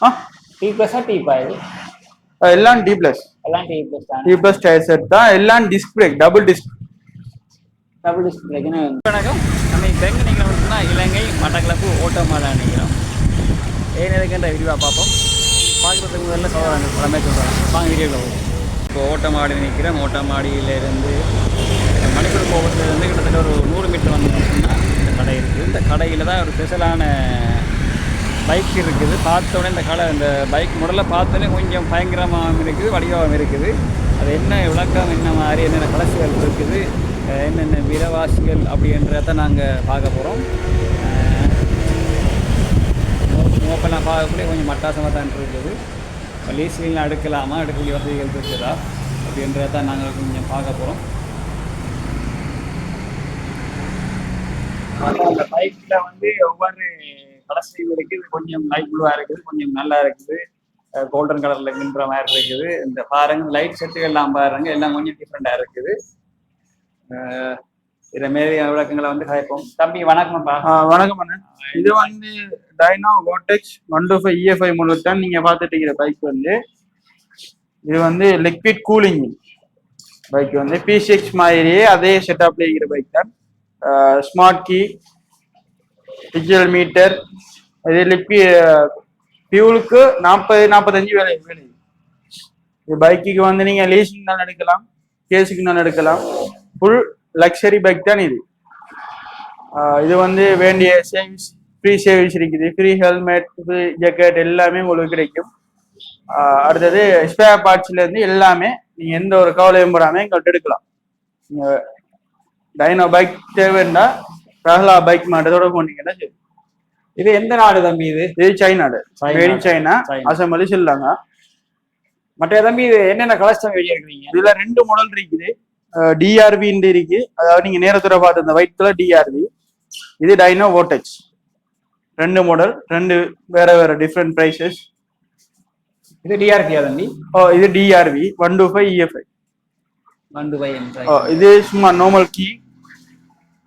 ஆ D பிளஸா டீப்பா இது? எல்லாம் டி பிளஸ். எல்லாம் டி பிளஸ் தானே. டி பிளஸ் டயர் செட் தான். எல்லாம் disc brake, double disc. Double disc பிரேக்குன்னு. வணக்கம். நம்ம இப்போ எங்கே நீங்கள் வந்துன்னா இலங்கை மட்டக்களப்பு ஓட்டமாடா நினைக்கிறோம். ஏன் எதுக்குன்ற விரிவாக பார்ப்போம். பார்க்குறதுக்கு முதல்ல பழமே சொல்கிறாங்க. வாங்க வீடியோவில் போகும். இப்போ ஓட்டமாடி நிற்கிறேன். ஓட்டமாடியிலேருந்து மணிக்கூர் கோபுரத்துலேருந்து கிட்டத்தட்ட ஒரு 100 மீட்டர் வந்தோம்னா இந்த கடை இருக்குது. இந்த கடையில் தான் ஒரு ஸ்பெஷலான பைக் இருக்குது. பார்த்தோன்னே இந்த கடை இந்த பைக் முதல்ல பார்த்தோன்னே கொஞ்சம் பயங்கரமாகவும் இருக்குது, வடிவாகவும் இருக்குது. அது என்ன விளக்கம், என்ன மாதிரி என்னென்ன கலசுகள் இருக்குது, என்னென்ன விலைவாசிகள் அப்படின்றத நாங்கள் பார்க்க போகிறோம். ஓப்பெல்லாம் பார்க்கக்கூடிய கொஞ்சம் மட்டாசமாக தான் இருக்குது. லீஸ்லாம் எடுக்கலாமா, எடுக்கக்கூடிய வசதிகள் இருக்குதா அப்படின்றத நாங்கள் கொஞ்சம் பார்க்க போகிறோம். அந்த பைக்கில் வந்து ஒவ்வொரு கலசையும் இருக்குது. கொஞ்சம் லைட் ப்ளூவாக இருக்குது, கொஞ்சம் நல்லா இருக்குது, கோல்டன் கலரில் மின்ற மாதிரி இருக்குது. இந்த பாருங்க லைட் செட்டுகள் எல்லாம் பாருங்க, எல்லாம் கொஞ்சம் டிஃப்ரெண்டாக இருக்குது. இதை மாரி விளக்கங்களை வந்து கேட்போம். தம்பி வணக்கம்ப்பா. வணக்கம் அண்ணா. இது வந்து டைனோ வோர்டெக்ஸ் 125 EFI மூலம் தான் நீங்க பார்த்துட்டு இருக்கிற பைக் வந்து. இது வந்து லிக்விட் கூலிங் பைக் வந்து P6 மாதிரியே அதே செட்டப்ல இருக்கிற பைக் தான். ஸ்மார்ட் கீ, டிஜிட்டல் மீட்டர், இது ஃபியூலுக்கு 40-45 வேலை. இது பைக்குக்கு வந்து நீங்க லீசிங் தான் எடுக்கலாம், கேஸுக்கு தான் எடுக்கலாம். ஃபுல் லக்ஸரி பைக் தான் இது. இது வந்து வேண்டிய சேவிங்ஸ், ஃப்ரீ சேவிங்ஸ் இருக்குது, ஃப்ரீ ஹெல்மெட், ஃப்ரீ ஜாக்கெட் எல்லாமே உங்களுக்கு கிடைக்கும். அடுத்தது ஸ்பேர் பார்ட்ஸ்ல இருந்து எல்லாமே நீங்க எந்த ஒரு கவலையும் போடாம எங்கள்கிட்ட எடுக்கலாம். நீங்க டைனோ பைக் தேவைன்னா ரஹ்லா பைக் மாட்டதோட போனீங்கன்னா சரி. இது எந்த நாடு தம்பி? இது சைனாடு, சைனா அசம்பிளி சொல்லாங்க. மற்ற தம்பி இது என்னென்ன கலர்ஸ் வெளியிருக்கீங்க? இதுல 2 மாடல் இருக்குது. டிஆர்வி இருக்கு, அதாவது நீங்க நேரத்துல பார்த்து இந்த ஒயிட் கலர் டிஆர்வி. இது டைனோ வோர்டெக்ஸ். 2 மாடல், 2 வேற டிஃப்ரெண்ட் பிரைசஸ். இது டிஆர்வி தம்பி? இது டிஆர்வி 125 EFI. 125. இது சும்மா நார்மல் கீ,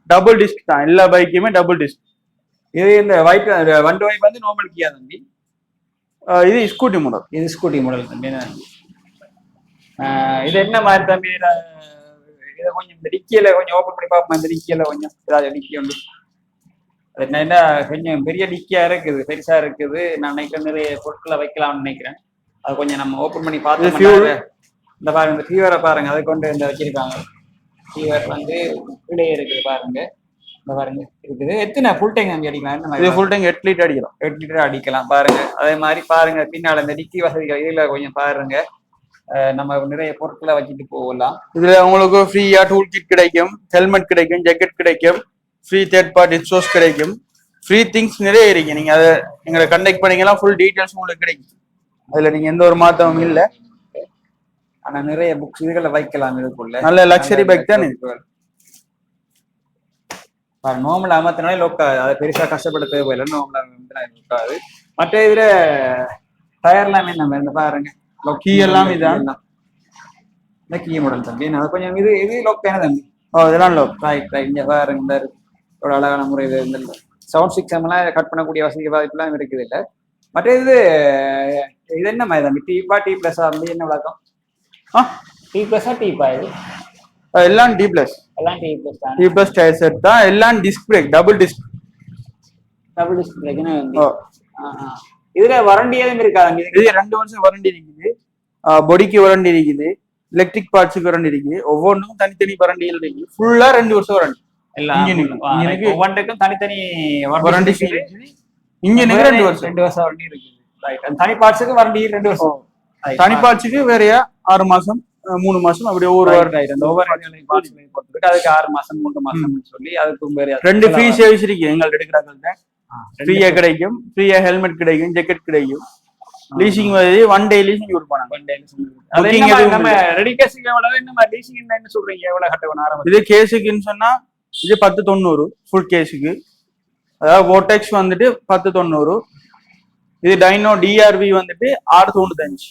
டபுள் டிஸ்க் தான். எல்லா பைக்குமே டபுள் டிஸ்க். இது இந்த ஒயிட் 125 வந்து நார்மல் கீயா தம்பி? இது ஸ்கூட்டி மாடல். இது ஸ்கூட்டி மாடல் தம்பி. இது என்ன மாதிரி தம்பி? இதை கொஞ்சம் இந்த டிக்கியில கொஞ்சம் ஓப்பன் பண்ணி பார்ப்போம். இந்த டிக்கியில கொஞ்சம் ஏதாவது டிக்கி உண்டு? அது என்ன கொஞ்சம் பெரிய டிக்கியா இருக்குது, பெருசா இருக்குது. நான் நினைக்கிறேன் நிறைய பொருட்களை வைக்கலாம்னு நினைக்கிறேன். அது கொஞ்சம் நம்ம ஓப்பன் பண்ணி பார்த்தோம். இந்த பாருங்க, இந்த ஃபீவரை பாருங்க, அதை கொண்டு இந்த வச்சிருக்காங்க. ஃபீவர் வந்து கீழே இருக்குது பாருங்க. இந்த பாருங்க இருக்குது. எத்தனை ஃபுல் டேங்க் அங்கே அடிக்கலாம்? இது ஃபுல் டேங்க் 8 லிட்டர் அடிக்கலாம். 8 லிட்டர் அடிக்கலாம் பாருங்க. அதே மாதிரி பாருங்க பின்னால இந்த டிக்கி வசதிகள் இதுல கொஞ்சம் பாருங்க. நம்ம நிறைய பொருட்களை வச்சுட்டு போகலாம். இதுல உங்களுக்கு ஃப்ரீயா டூல் கிட் கிடைக்கும், ஹெல்மெட் கிடைக்கும், ஜாக்கெட் கிடைக்கும், ஃப்ரீ தேர்ட் பார்ட்டி இன்சூரன்ஸ் கிடைக்கும், ஃப்ரீ திங்ஸ் நிறைய இருக்கு. நீங்க அதை எங்களை கண்டெக்ட் பண்ணீங்கன்னா ஃபுல் டீடைல்ஸ் உங்களுக்கு கிடைக்கும். அதுல நீங்க எந்த ஒரு மாற்றமும் இல்லை. ஆனா நிறைய புக்ஸ் இதுகளை வைக்கலாம். இதுக்குள்ள நல்ல லக்ஸரி பைக் தான் இருக்கு. நார்மல் அமர்த்தினாலே லோக்காது, அதை பெருசா கஷ்டப்பட தேவையில்லை. நார்மல் லோக்காது. மற்ற இதுல டயர்லாம் என்ன இந்த பாருங்க, கீ எல்லாம் இதான். இந்த கீ மாடல் தம்பி. அது கொஞ்சம் இது லோக் தானே தம்பி? இதெல்லாம் லோக். ரைட். இங்க பாருங்க, இந்த ஒரு அழகான முறையில் இந்த சவுண்ட் சிஸ்டம் எல்லாம் கட் பண்ணக்கூடிய வசதி வாய்ப்புலாம் இருக்குது. இல்லை மற்ற இது என்ன மாதிரி தம்பி? டீப்பா டி பிளஸா தம்பி? என்ன விளக்கம்? டி பிளஸா டீப்பா இது? எல்லாம் டி பிளஸ். எல்லாம் டி பிளஸ் தான். டி பிளஸ் டயர் செட் தான். எல்லாம் disc brake, double disc. Double disc பிரேக்னு வந்து. இதுல வாரண்டி எதுவும் இருக்காது? இது 2 வருஷம் வாரண்டி இருக்குது. பொடிக்கு வாரண்டி இருக்குது, எலக்ட்ரிக் பார்ட்ஸுக்கு வாரண்டி இருக்குது. ஒவ்வொன்றுக்கும் தனித்தனி வாரண்டிகள் இருக்கு. ஃபுல்லா 2 வருஷம் வாரண்டி. ஒவ்வொன்றுக்கும் தனித்தனி வாரண்டி இருக்குது. இன்ஜினுக்கு 2 வருஷம் வாரண்டி இருக்குது. ரைட். தனி பார்ட்ஸுக்கு வாரண்டி 2 வருஷம். தனி பார்ட்ஸுக்கு வேறையா 6 மாசம் 3 மாசம் அப்படி ஒவ்வொரு அதுக்கு 6 மாசம் 3 மாசம் சொல்லி அதுக்கு வேற 2 ஃப்ரீ சர்வீஸ் இருக்கு. எங்கள்ட்ட எடுக்கிறாங்க. ஃப்ரீயா கிடைக்கும், ஃப்ரீயா ஹெல்மெட் கிடைக்கும், ஜாக்கெட் கிடைக்கும். லீசிங் வந்து 1 டே லீசிங் கொடுப்பாங்க. 1 டே லீசிங். நம்ம ரெடி கேஸுக்கு எவ்வளவு, என்ன லீசிங் என்ன சொல்றீங்க? எவ்வளவு கட்டணும் ஆரம்பம்? இது கேஸுக்குன்னு சொன்னா இது 1090 ஃபுல் கேஸுக்கு. அதாவது வோர்டெக்ஸ் வந்துட்டு 1090. இது டைனோ டிஆர்வி வந்துட்டு 695.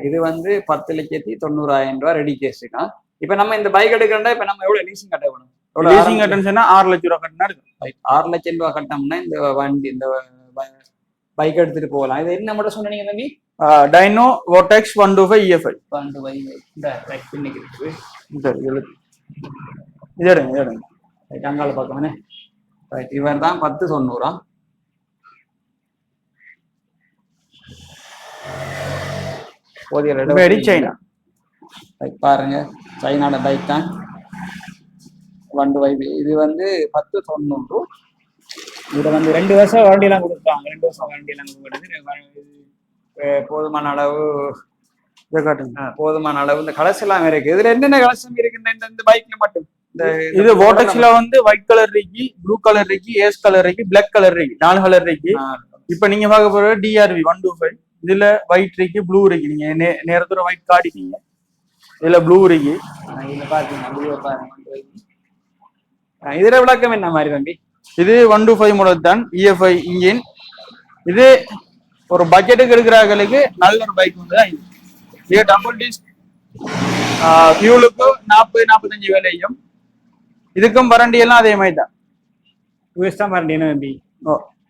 இது வந்து 10,90,000 ரூபாய் ரெடி கேஸுக்கா. இப்ப நம்ம இந்த பைக் எடுக்கிறோம்னா இப்ப நம்ம எவ்வளவு லீசிங் கட்ட வேணும்? லீசிங் கட்டணும்னு சொன்னா 6 லட்சம் ரூபாய் கட்டினா இருக்கு. 6 லட்சம் ரூபாய் கட்டணும்னா இந்த வண்டி, இந்த பைக் எடுத்துட்டு போகலாம். இது என்ன மட்டும் சொன்னீங்க தம்பி? டைனோ வோடெக்ஸ் 125 EFI. இந்த ரைட் பின்னுக்கு இருக்குது. சரி இது எடுங்க ரைட் அங்கால பார்க்கணும். ரைட் இவர் தான் 1090. மேடி சைனா. பாருங்க சைனாட பைக் தான் 125. இது வந்து 1090. இதில் வந்து 2 வருஷம் வாரண்டியெல்லாம் கொடுப்பாங்க. 2 வருஷம் வாரண்டியெல்லாம் கொடுக்குறது போதுமான அளவு. போதுமான அளவு. இந்த கலர்ஸ் எல்லாம் இருக்கு. இதுல என்னென்ன கலர்ஸ் இருக்கு இந்த பைக்ல மட்டும்? இது வோடெக்ஸ்ல வந்து ஒயிட் கலர் இருக்கு, ப்ளூ கலர் இருக்கு, ஏஸ் கலர் இருக்கு, பிளாக் கலர் இருக்கு, 4 கலர் இருக்கு. இப்ப நீங்க பார்க்க போற DRV 125. இதுல ஒயிட் இருக்கு, ப்ளூ இருக்கு. நீங்க நேரத்தோட ஒயிட் காட்டிட்டீங்க. இதுல ப்ளூ இருக்கு. இதுல பாருங்க. இதுல விளக்கம் என்ன மாதிரி தம்பி? இது 125 மாடல் தான், EFI இன்ஜின். இது ஒரு பட்ஜெட்டுக்கு எடுக்கிறார்களுக்கு நல்ல ஒரு பைக் வந்து தான். இது டபுள் டிஸ்க், ஃபியூலுக்கு 40-45 வேலையும். இதுக்கும் வாரண்டி எல்லாம் அதே மாதிரி தான். யூஎஸ் தான் வாரண்டி என்ன தம்பி?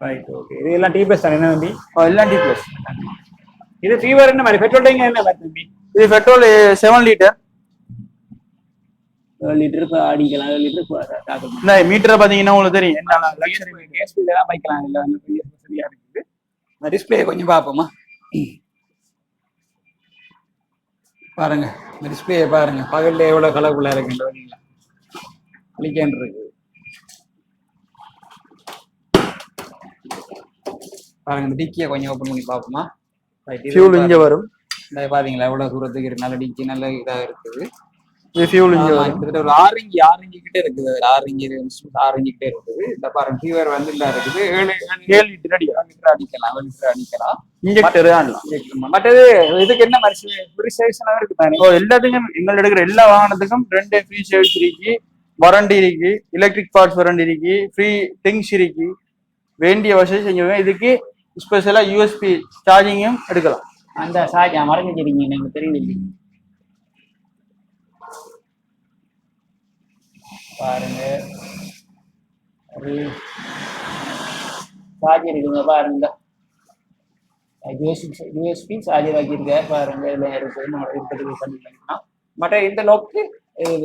Right okay. இது எல்லாம் T+ தான் என்ன தம்பி? எல்லாம் T+. இது ஃபீவர் என்ன மாதிரி? பெட்ரோல் டேங்க் என்ன மாதிரி தம்பி? இது பெட்ரோல் 7 லிட்டர். 7 லிட்டர் அடிக்கலாம். 7 லிட்டர் தாக்கும். இந்த மீட்டரை பாத்தீங்கன்னா உங்களுக்கு தெரியும் என்ன லக்ஸரி கேஸ் தான் பைக்கலாம். இல்லை சரியா இருக்குது. இந்த டிஸ்பிளே கொஞ்சம் பார்ப்போமா? பாருங்க இந்த டிஸ்பிளே பாருங்க. பகல்ல எவ்வளவு கலர்ஃபுல்லா இருக்குன்னு இருக்கு. பாருங்க இந்த டிக்கியை கொஞ்சம் ஓப்பன் பண்ணி பார்ப்போமா? ஃபியூல் இங்க வரும். பாத்தீங்களா எவ்வளவு தூரத்துக்கு இருக்கு. நல்ல டிக்கி நல்ல இதா இருக்குது. இது ஃபியூல் இங்க வரும். ஒரு 6 இன்ச் கிட்ட இருக்குது. 6 இன்ச் கிட்ட இருக்குது. இந்த பாருங்க ஃபீவர் வந்து இந்த இருக்குது. 7 லிட்டர் அடிக்கலாம். 7 லிட்டர் அடிக்கலாம். இன்ஜெக்டர் ஆடலாம். மற்றது இதுக்கு என்ன மாதிரி ஃப்ரீ சர்வீஸ் எல்லாம் இருக்கு தானே? எல்லாத்துக்கும் எங்க எடுக்கிற எல்லா வாகனத்துக்கும் 2 ஃப்ரீ சர்வீஸ் இருக்கு, வாரண்டி இருக்கு, எலக்ட்ரிக் பார்ட்ஸ் வாரண்டி இருக்கு, ஃப்ரீ திங்ஸ் இருக்கு. வேண்டிய வசதி செஞ்சுங்க. இதுக்கு ஸ்பெஷலா USB சார்ஜிங்கும் எடுக்கலாம். அந்த சார்ஜ் மறைஞ்சிருக்கீங்க எனக்கு தெரியல. பாருங்க சார்ஜர் இருக்குங்க. பாருங்க USB சார்ஜர் ஆக்கியிருக்க. பாருங்க இதுல இருக்கு. மற்ற இந்த லோக்கு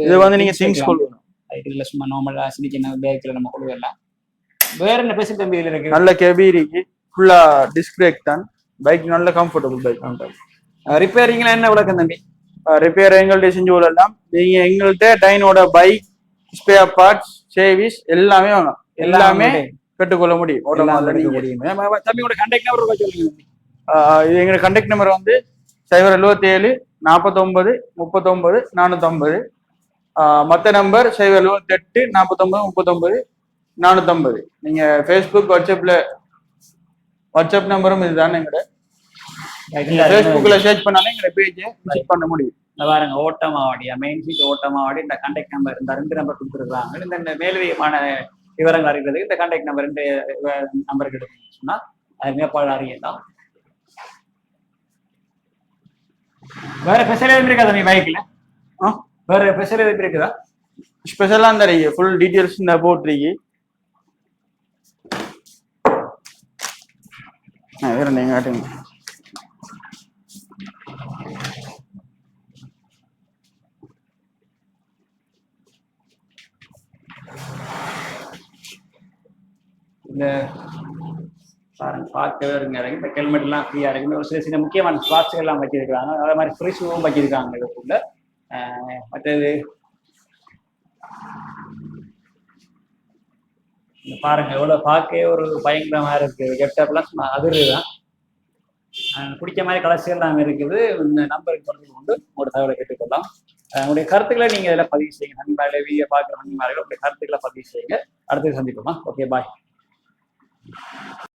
இது வந்து நீங்க சிங்ஸ் கொள்ளணும். இதுல சும்மா நார்மலா சின்ன பேக்ல நம்ம கொள்ளுவலாம். வேற என்ன பெசிலிட்டி தம்பி இதுல இருக்கு? நல்ல கேபி இருக்கு, ஃபுல்லா டிஸ்க் பிரேக் தான். பைக் நல்ல கம்ஃபர்டபுள் பைக். ரிப்பேரிங்லாம் என்ன விளக்கம் தம்பி? ரிப்பேர் எங்கள்கிட்ட செஞ்சு கொள்ளலாம். நீங்க எங்கள்கிட்ட டைனோட பைக் ஸ்பேர் பார்ட்ஸ் சர்வீஸ் எல்லாமே வேணும். எல்லாமே கட்டுக்கொள்ள முடியும். தம்பியோட கான்டாக்ட் நம்பர் சொல்லுங்க. இது எங்களோட கான்டாக்ட் நம்பர் வந்து 077 49 39 450. மற்ற நம்பர் 078 49 39 450. நீங்க ஃபேஸ்புக் வாட்ஸ்அப் நம்பரும் இதுதானே. எங்கட ஃபேஸ்புக்ல சர்ச் பண்ணாலே எங்க பேஜை விசிட் பண்ண முடியும். பாருங்க ஓட்டமாவாடியா மெயின் சீட் ஓட்டமாவாடி. இந்த கான்டாக்ட் நம்பர் இந்த 2 நம்பர் கொடுத்துருக்காங்க. இந்த மேலதிகமான விவரங்கள் அறிகிறதுக்கு இந்த கான்டாக்ட் நம்பர் 2 நம்பருக்கு எடுக்கணும்னு சொன்னா அது மேற்பாடு அறியலாம். வேற ஸ்பெஷல் எதுவும் இருக்கா தம்பி பைக்ல? வேற ஸ்பெஷல் எதுவும் இருக்குதா? ஸ்பெஷலா இந்த ஃபுல் டீடைல்ஸ் இந்த போட்டிருக்கு. வேற நீங்க காட்டுங்க. இந்த பாருங்க பார்க்கவே இருங்க. இந்த ஹெல்மெட் எல்லாம் ஃப்ரீயா இருக்கு. ஒரு சில முக்கியமான ஸ்பாட்ஸ் எல்லாம் வச்சிருக்காங்க. அதே மாதிரி ஃப்ரீ ஷூவும் வச்சிருக்காங்க இதுக்குள்ள. மற்றது பாருங்க எவ்வளவு பார்க்கவே ஒரு பயங்கரமா இருக்கு. கெட்டப்லாம் சும்மா அதிர்தான். பிடிச்ச மாதிரி கலர்ஸ் எல்லாம் இருக்குது. இந்த நம்பருக்கு தொடர்பு கொண்டு உங்களோட தகவலை கேட்டுக்கொள்ளலாம். உங்களுடைய கருத்துக்களை நீங்க இதில் பதிவு செய்யுங்க. நண்பர்களே வீடியோ பார்க்குற நண்பர்கள் உங்களுடைய கருத்துக்களை பதிவு செய்யுங்க. அடுத்து சந்திப்போமா? ஓகே பாய்.